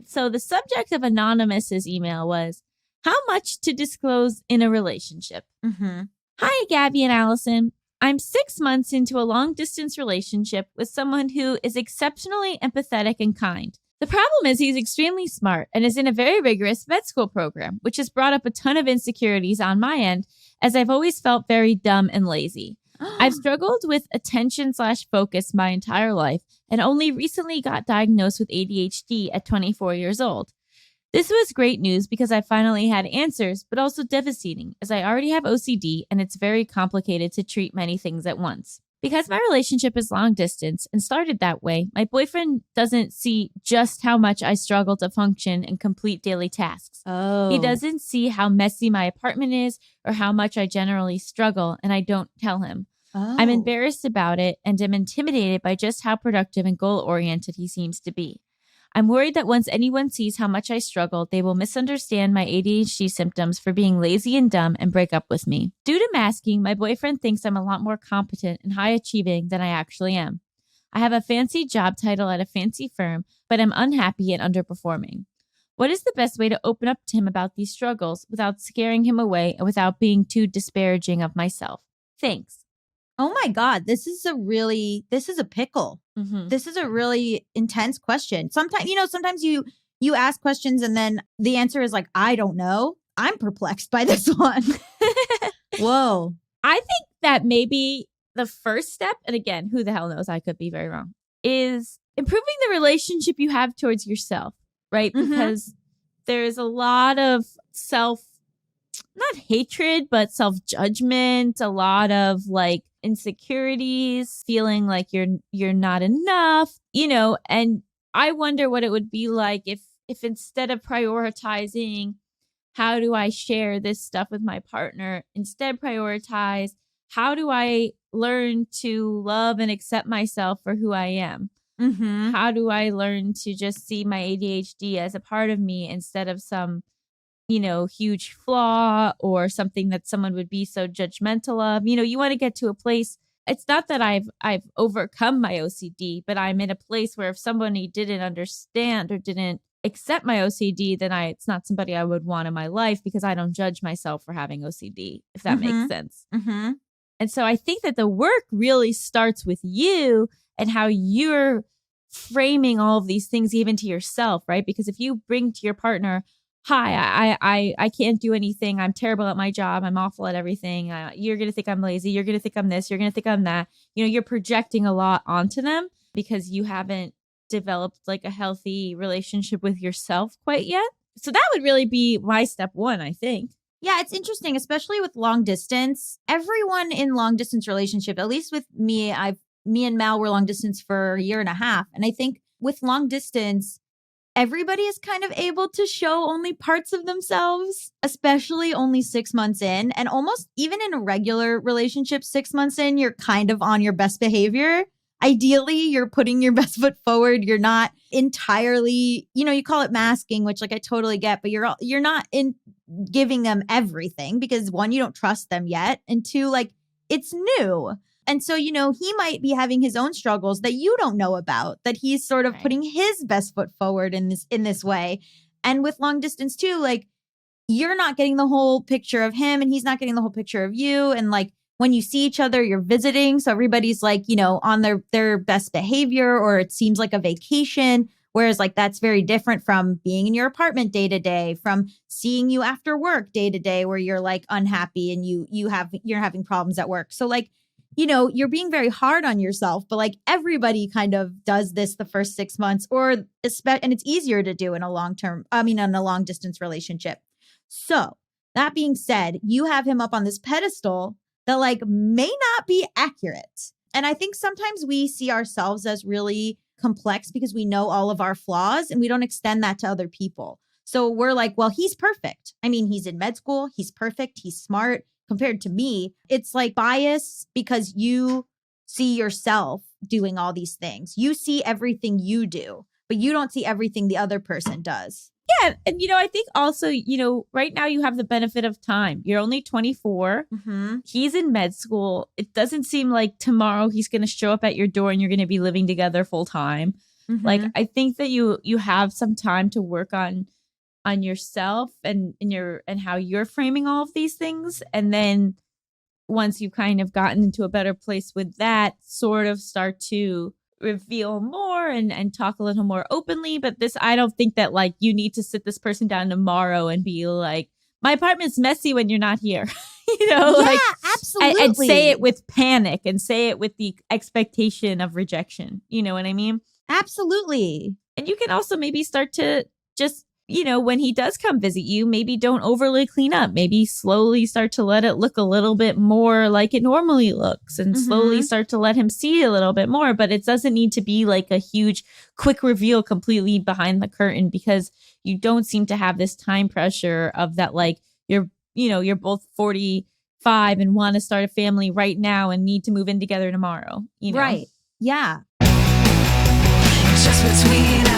So the subject of Anonymous's email was, how much to disclose in a relationship? Mm-hmm. Hi, Gabby and Allison. I'm 6 months into a long distance relationship with someone who is exceptionally empathetic and kind. The problem is he's extremely smart and is in a very rigorous med school program, which has brought up a ton of insecurities on my end, as I've always felt very dumb and lazy. I've struggled with attention/focus my entire life and only recently got diagnosed with ADHD at 24 years old. This was great news because I finally had answers, but also devastating as I already have OCD and it's very complicated to treat many things at once. Because my relationship is long distance and started that way, my boyfriend doesn't see just how much I struggle to function and complete daily tasks. Oh. He doesn't see how messy my apartment is or how much I generally struggle, and I don't tell him. Oh. I'm embarrassed about it and am intimidated by just how productive and goal-oriented he seems to be. I'm worried that once anyone sees how much I struggle, they will misunderstand my ADHD symptoms for being lazy and dumb and break up with me. Due to masking, my boyfriend thinks I'm a lot more competent and high achieving than I actually am. I have a fancy job title at a fancy firm, but I'm unhappy and underperforming. What is the best way to open up to him about these struggles without scaring him away and without being too disparaging of myself? Thanks. Oh my God, this is a pickle. Mm-hmm. This is a really intense question. Sometimes you ask questions and then the answer is like, I don't know. I'm perplexed by this one. Whoa. I think that maybe the first step, and again, who the hell knows, I could be very wrong, is improving the relationship you have towards yourself, right? Mm-hmm. Because there's a lot of not hatred, but self-judgment, a lot of like insecurities, feeling like you're not enough, and I wonder what it would be like if instead of prioritizing how do I share this stuff with my partner, instead prioritize how do I learn to love and accept myself for who I am? Mm-hmm. How do I learn to just see my ADHD as a part of me instead of some huge flaw or something that someone would be so judgmental of. You want to get to a place. It's not that I've overcome my OCD, but I'm in a place where if somebody didn't understand or didn't accept my OCD, then it's not somebody I would want in my life because I don't judge myself for having OCD, if that Mm-hmm. makes sense. Mm-hmm. And so I think that the work really starts with you and how you're framing all of these things even to yourself, right? Because if you bring to your partner, hi, I can't do anything. I'm terrible at my job. I'm awful at everything. You're going to think I'm lazy. You're going to think I'm this. You're going to think I'm that. You're projecting a lot onto them because you haven't developed like a healthy relationship with yourself quite yet. So that would really be my step one, I think. Yeah, it's interesting, especially with long distance. Everyone in long distance relationship, at least with me, me and Mal were long distance for a year and a half. And I think with long distance, everybody is kind of able to show only parts of themselves, especially only 6 months in. And almost even in a regular relationship, 6 months in, you're kind of on your best behavior. Ideally, you're putting your best foot forward. You're not entirely, you call it masking, which like I totally get, but you're not in giving them everything because one, you don't trust them yet. And two, like it's new. And so, he might be having his own struggles that you don't know about, that he's sort of putting his best foot forward in this way. And with long distance too, like you're not getting the whole picture of him and he's not getting the whole picture of you. And like when you see each other, you're visiting. So everybody's like, on their best behavior, or it seems like a vacation. Whereas like that's very different from being in your apartment day to day, from seeing you after work day to day, where you're like unhappy and you're having problems at work. So like, you're being very hard on yourself, but like everybody kind of does this the first 6 months and it's easier to do in a long distance relationship. So that being said, you have him up on this pedestal that like may not be accurate. And I think sometimes we see ourselves as really complex because we know all of our flaws and we don't extend that to other people. So we're like, well, he's perfect. I mean, he's in med school. He's perfect. He's smart. Compared to me, it's like bias because you see yourself doing all these things. You see everything you do, but you don't see everything the other person does. Yeah. And, I think also, right now you have the benefit of time. You're only 24. Mm-hmm. He's in med school. It doesn't seem like tomorrow he's going to show up at your door and you're going to be living together full time. Like, Mhm. I think that you have some time to work on yourself and how you're framing all of these things. And then once you've kind of gotten into a better place with that, sort of start to reveal more and talk a little more openly. But this, I don't think that like you need to sit this person down tomorrow and be like, my apartment's messy when you're not here. Like, Yeah, absolutely. and say it with panic and say it with the expectation of rejection. You know what I mean? Absolutely. And you can also maybe start to just, when he does come visit you, maybe don't overly clean up. Maybe slowly start to let it look a little bit more like it normally looks and slowly Mhm. start to let him see a little bit more. But it doesn't need to be like a huge quick reveal completely behind the curtain, because you don't seem to have this time pressure of that, like you're both 45 and want to start a family right now and need to move in together tomorrow. Right. Yeah. Just between